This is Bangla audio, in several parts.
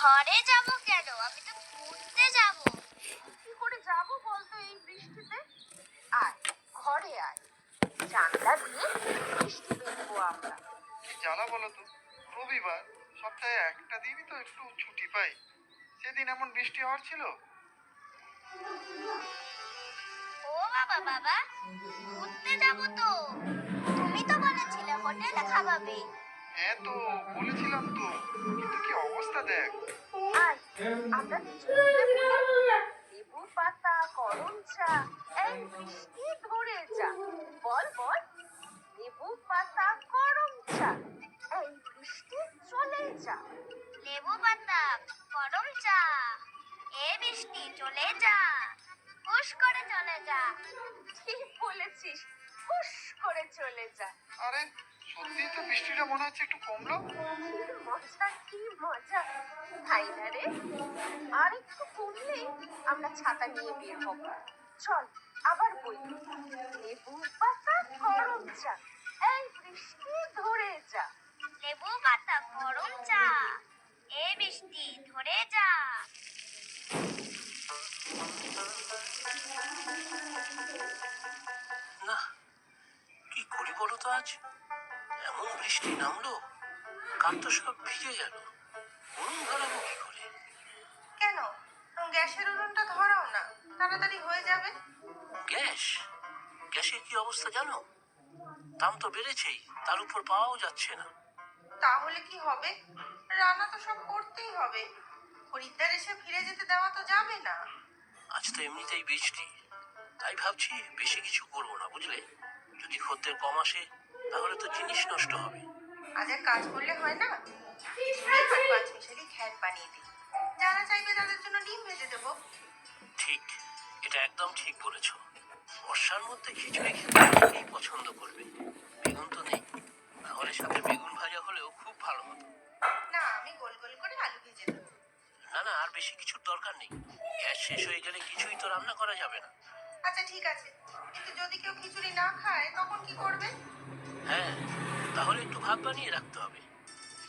ঘরে যাব কেন? আমি তো ঘুরতে যাব। কি করে যাব বলতো এই বৃষ্টিতে? আয়, ঘরে আয়, জানলা দিয়ে বৃষ্টি দেখবো আমরা। কি জ্বালা বলো তো, রবিবার, সপ্তাহে একটা দিনই তো একটু ছুটি পাই, সেদিন এমন বৃষ্টি হওয়ার ছিল। ও বাবা বাবা, ঘুরতে যাব তো। তুমি তো বলেছিলে হোটেলে খাওয়াবে। হ্যাঁ তো বলেছিলাম তো, কিন্তু কি অবস্থা দেখ। আয়, আমরা দুজনে মিলে বলি, লেবু পাতা, গরম চা, এই বৃষ্টি ধরে যা। বল বল, লেবু পাতা, গরম চা, এই বৃষ্টি চলে যা। লেবু পাতা, গরম চা, এই বৃষ্টি চলে যা, হুশ করে চলে যা। ঠিক বলেছিস, হুশ করে চলে যা। আরে সত্যি তো বৃষ্টিটা মনে হচ্ছে একটু কমলো। কি মজা, কি মজা, তাই না রে? আর একটু কমলেই আমরা ছাতা নিয়ে বের হব। চল আবার বলি, লেবু পাতা, গরম চা, এই বৃষ্টি ধরে যা। লেবু পাতা, গরম চা, এই বৃষ্টি ধরে যা। না, কি করি বলো তো, আজ এমন বৃষ্টি নামলো, কার তো সব ভিজে গেল। উনুন ধরাবো কি করে? কেন গ্যাসের উনুনটা ধরাও না, তাড়াতাড়ি হয়ে যাবে। গ্যাস? গ্যাসের কি অবস্থা জানো? দাম তো বেড়েছেই, তার উপর পাওয়াও যাচ্ছে না। তাহলে কি হবে? রান্না তো সব করতেই হবে, খরিদ্দার এসে ফিরে যেতে দেওয়া তো যাবে না। আজ তো এমনিতেই বৃষ্টি, তাই ভাবছি বেশি কিছু করবো না, বুঝলে। যদি খদ্দের কম আসে তাহলে তো জিনিস নষ্ট হবে। আজ এক কাজ করলে হয় না, খিচুড়ি আর পাঁচমিশালি ঘ্যাট বানিয়ে দিই, যারা চাইবে তাদের জন্য ডিম ভেজে দেবো। ঠিক, এটা একদম ঠিক বলেছো। বর্ষার মধ্যে খিচুড়ি খেতে অনেকেই পছন্দ করবে। বেগুন তো নেই, তাহলে সাথে বেগুন ভাজা হলেও খুব ভালো হতো। না, আমি গোল গোল করে আলু ভেজে দেবো। না না, আর বেশি কিছুর দরকার নেই। গ্যাস শেষ হয়ে গেলে কিছুই তো রান্না করা যাবে না। আচ্ছা ঠিক আছে, কিন্তু যদি কেউ খিচুড়ি না খায় তখন কি করবে? হ্যাঁ, তাহলে একটু ভাত বানিয়ে রাখতে হবে।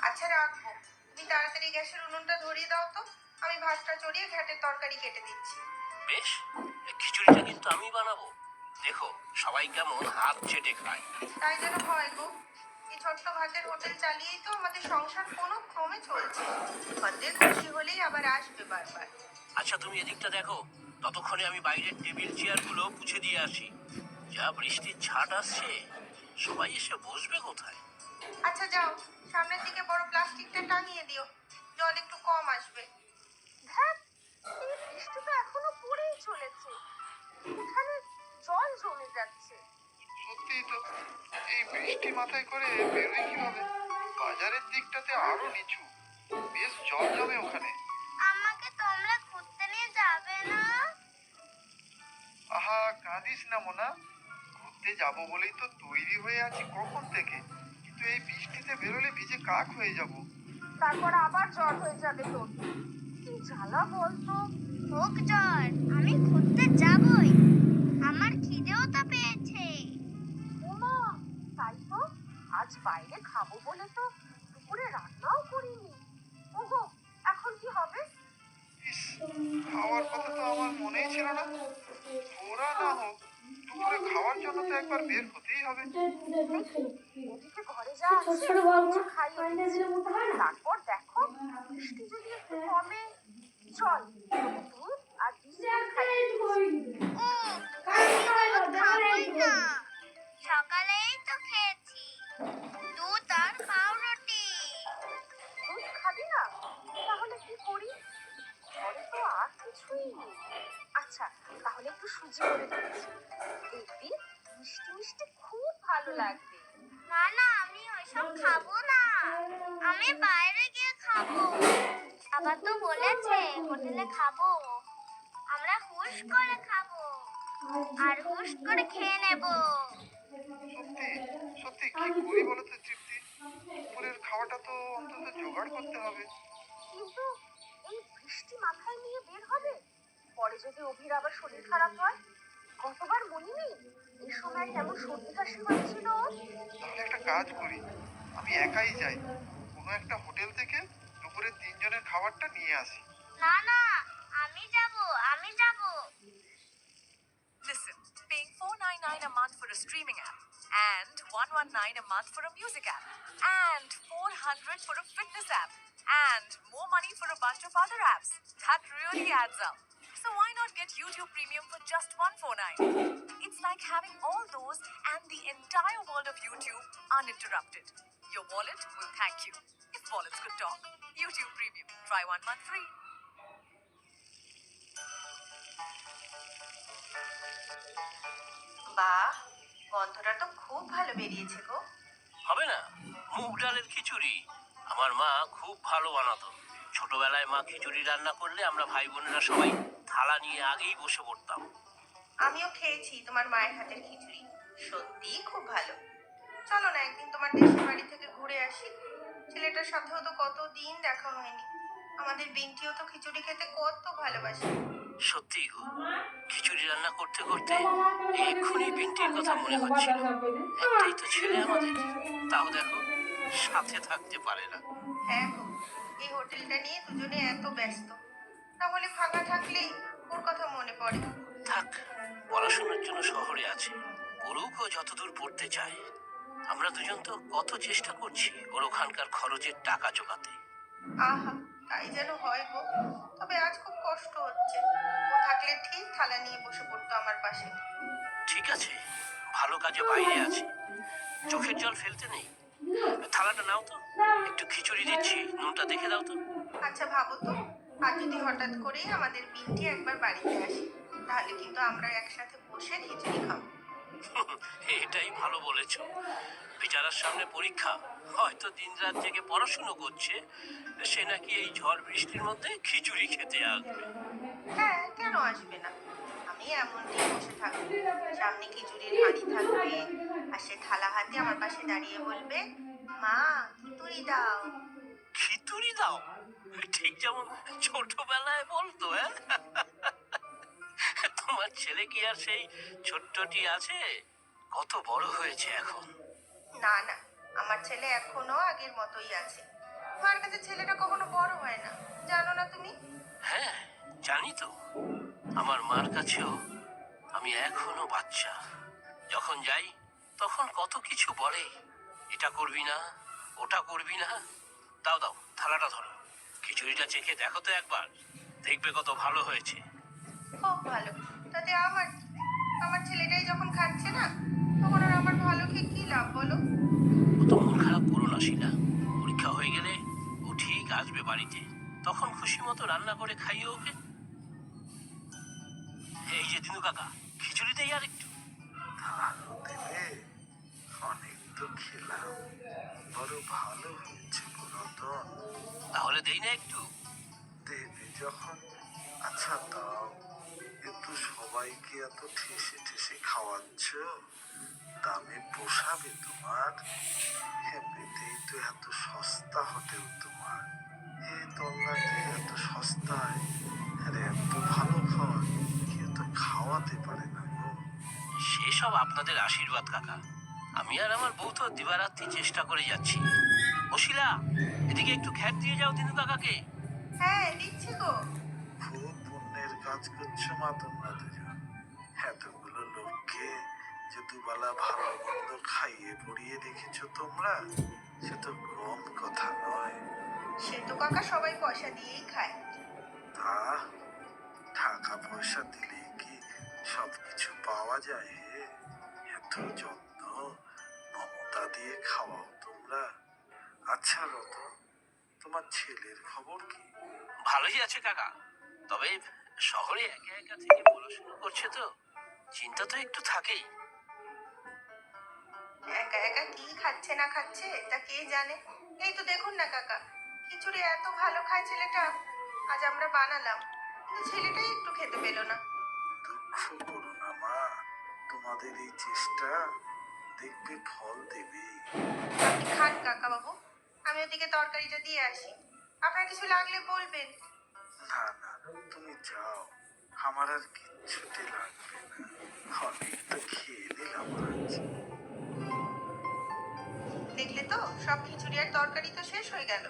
আচ্ছা রাখবো, তুমি তাড়াতাড়ি গ্যাসের উনুনটা ধরিয়ে দাও তো, আমি ভাতটা চড়িয়ে ঘ্যাটের তরকারি কেটে দিচ্ছি। বেশ, এই খিচুড়িটা কিন্তু আমি বানাবো। দেখো সবাই কেমন হাত চেটে খায়। তাই যেন হয় গো, এই ছোট্ট ভাতের হোটেল চালিয়েই তো আমাদের সংসার কোনো ক্রমে চলছে। খদ্দের খুশি হলেই আবার আসবে বারবার। আচ্ছা তুমি এদিকটা দেখো, ততক্ষণে আমি বাইরের টেবিল চেয়ারগুলো মুছে দিয়ে আসি। যা বৃষ্টির ছাট আসছে, সবাই এসে বসবে কোথায়? আচ্ছা যাও, সামনের দিকে বড় প্লাস্টিকটা টাঙিয়ে দিও, জল একটু কম আসবে। ধ্যাৎ, এই বৃষ্টি তো এখনো পড়েই চলেছে, এখানে জল জমে যাচ্ছে। সত্যিই তো, এই বৃষ্টি মাথায় করে বেরোই কিভাবে? বাজারের দিকটাতে আরো নিচু, বেশ জল জমে ওখানে। আমাকে তোমরা ঘুরতে নিয়ে যাবে না? আহা কাঁদিস না মোনা, ঘুরতে যাবো বলেই তো তৈরি হয়ে আছি কখন থেকে, কিন্তু এই বৃষ্টিতে বেরোলে ভিজে কাক হয়ে যাব। তারপর আবার জ্বর হয়ে যাবে তোর। কি জ্বালা বলতো। হোক জ্বর, আমি ঘুরতে যাবই। আমার খিদেও তো পেয়েছে। ওমা, তাই তো, আজ বাইরে খাবো বলে তো দুপুরে রান্নাও করিনি। ওগো, এখন কি হবে? ইস, খাওয়ার কথা তো আমার মনেই ছিল না। ওরা না হোক, দুপুরে খাওয়ার জন্য তো একবার বের হতেই হবে। ওদিকে ঘরে যা আছে কিছু খাইয়ে দিচ্ছি। তারপর দেখো বৃষ্টি যদি একটু কমে, চল তোকে দুধ আর বিস্কুট খাইয়ে দিচ্ছি। খাবোই না, সকালেই তো খেয়েছি দুধ আর পাউরুটি। দুধ খাবি না? তাহলে কি করি? ঘরে তো আর কিছুই নেই। আচ্ছা, তাহলে একটু সুজি করে দিচ্ছি, দেখবি মিষ্টি মিষ্টি খুব ভালো লাগবে। না না, আমি ওইসব খাবো না, আমি বাইরে গিয়ে খাবো। বাবা তো বলেছে হোটেলে খাবো, আমরা হুশ করে খাবো আর হুশ করে খেয়ে নেব। সত্যি সত্যি কি করি বলো তো তৃপ্তি, দুপুরের খাওয়াটা তো অন্তত জোগাড় করতে হবে। কিন্তু এই বৃষ্টি মাথায় নিয়ে বের হবে, পরে যদি অভির আবার শরীর খারাপ হয়। গতবার মনে নেই এই সময় কেমন সর্দি কাশি হয়েছিল? তাহলে একটা কাজ করি, আমি একাই যাই, কোনো একটা হোটেল থেকে দুপুরে তিনজনের খাওয়া খাবারটা নিয়ে আসি। না না, আমি যাব, আমি যাব। Listen, paying $4.99 a month for a streaming app and $119 a month for a music app and $400 for a fitness app and more money for a bunch of other apps. That really adds up. So why not get YouTube Premium for just $149? It's like having all those and the entire world of YouTube uninterrupted. Your wallet will thank you. If wallets could talk. YouTube Premium. Try 1 month free. বাহ, গন্ধটা তো খুব ভালো বেরিয়েছে গো। হবে না? মুগ ডালের খিচুড়ি আমার মা খুব ভালো বানাতো। ছোটবেলায় মা খিচুড়ি রান্না করলে আমরা ভাই বোনেরা সবাই থালা নিয়ে আগেই বসে পড়তাম। আমিও খেয়েছি তোমার মায়ের হাতের খিচুড়ি, সত্যিই খুব ভালো। চলো না একদিন তোমার দেশের বাড়ি থেকে ঘুরে আসি। ছেলেটার সাথেও তো কতদিন দেখা হয়নি। আমাদের বিন্টিও তো খিচুড়ি খেতে কত ভালোবাসে। সত্যি গো, খিচুড়ি রান্না করতে করতে এক্ষুনি বিন্টির কথা মনে হচ্ছিল। একটাই তো ছেলে আমাদের, তাও দেখো সাথে থাকতে পারে না। হ্যাঁ গো, এই হোটেলটা নিয়ে দুজনে এত ব্যস্ত, তাহলে ফাঁকা থাকলেই ওর কথা মনে পড়ে। থাক, পড়াশোনার জন্য শহরে আছে, পড়ুক ও যতদূর পড়তে চায়। আমরা দুজন তো কত চেষ্টা করছি ওর ওখানকার খরচের টাকা জোগাতে। আহা, তাই যেন হয় গো। তবে আজ খুব কষ্ট হচ্ছে। ও থাকলে ঠিক থালা নিয়ে বসে পড়তো আমার পাশে। ঠিক আছে, ভালো কাজে বাইরে আছে, চোখের জল ফেলতে নেই। থালাটা নাও তো, একটু খিচুড়ি দিচ্ছি, নুনটা দেখে দাও তো। আচ্ছা ভাবো তো, আর যদি হঠাৎ করেই আমাদের বিন্টি একবার বাড়িতে আসে, তাহলে কিন্তু আমরা একসাথে বসে খিচুড়ি খাবো। এটাই ভালো বলেছ। বেচারার সামনে পরীক্ষা, হয়তো দিনরাত জেগে পড়াশুনো করছে, সে নাকি এই ঝড় বৃষ্টির মধ্যে খিচুড়ি খেতে আসবে। হ্যাঁ, কেন আসবে না? আমি এমন দিন বসে থাকবো, সামনে খিচুড়ির হাঁড়ি থাকবে, আর সে থালা হাতে আমার পাশে দাঁড়িয়ে বলবে, মা খিচুড়ি দাও। খিচুড়ি দাও? ঠিক যেমন ছোটবেলায় বলতো। হ্যাঁ, তোমার ছেলে কি আর সেই ছোট্টটি আছে? কত বড় হয়েছে এখন। না না, আমার ছেলে এখনো আগের মতোই আছে। তোমার কাছে ছেলেটা কখনো বড় হয় না, জানো না তুমি? হ্যাঁ, জানি তো। আমার মার কাছেও আমি এখনো বাচ্চা। যখন যাই তখন কত কিছু বলে, এটা করবি না, ওটা করবি না। দাও দাও, থালাটা ধরো, খিচুড়িটা চেখে দেখো তো একবার, দেখবে কত ভালো হয়েছে। খুব ভালো, তাতে আমার কি? আমার ছেলেটাই যখন খাচ্ছে না, তখন আর আমার ভালো খেয়ে কি লাভ বলো? ও তো মন খারাপ করো না শিলা, পরীক্ষা হয়ে গেলে ও ঠিক আসবে বাড়িতে, তখন খুশি মতো রান্না করে খাইয়ে ওকে। এই যে দিনু কাকা, খিচুড়ি দেই আর একটু। দেবে, অনেক তো খেলাম, বড় ভালো হয়েছে রতন। তাহলে দেই না একটু? দেবে যখন, আচ্ছা দাও। কিন্তু সবাইকে এত ঠেসে ঠেসে খাওয়াচ্ছ, দামে পোষাবে তোমার? এমনিতেই তো এত সস্তা হোটেল তোমার, এই তল্লাটে এত সস্তায় আর এত ভালো খাবার কেউ তো খাওয়াতে পারে না গো। সেসব আপনাদের আশীর্বাদ কাকা, আমি আর আমার বউ তো দিবারাত্রি চেষ্টা করে যাচ্ছি। ও শিলা, এদিকে একটু খ্যাট দিয়ে যাও দিনু কাকাকে। হ্যাঁ, দিচ্ছি গো। খুব পুণ্যের কাজ করছো মা তোমরা দুজন। এতগুলো লোককে যে দুবেলা ভালো মন্দ খাইয়ে পড়িয়ে রেখেছো তোমরা, সে তো কম কথা নয়। সে তো কাকা সবাই পয়সা দিয়েই খায়। তা টাকা পয়সা দিলেই কি সবকিছু পাওয়া যায় হে? এত যত্ন মমতা দিয়ে খাওয়াও তোমরা। আচ্ছা রতন, তোমার ছেলের খবর কি? ভালোই আছে কাকা, তবে শহরে একা একা থেকে পড়াশোনা করছে তো চিন্তা তো একটু থাকেই। একা একা কি খাচ্ছে না খাচ্ছে তা কে জানে। এই তো দেখুন না কাকা, খিচুড়ি এত ভালো খায় ছেলেটা, আজ আমরা বানালাম, কিন্তু ছেলেটাই একটু খেতে পেল না। দুঃখ করো না মা, তোমাদের এই চেষ্টা দেখবে ফল দেবে। আপনি খান কাকা বাবু, আমি ওদিকে তরকারিটা দিয়ে আসি। আপনার কিছু লাগলে বলবেন। না না, তুমি যাও, আমার আর কিচ্ছুটি লাগবে না, অনেক তো খেয়ে নিলাম আজ। দেখলে তো, সব খিচুড়ি আর তরকারি তো শেষ হয়ে গেল।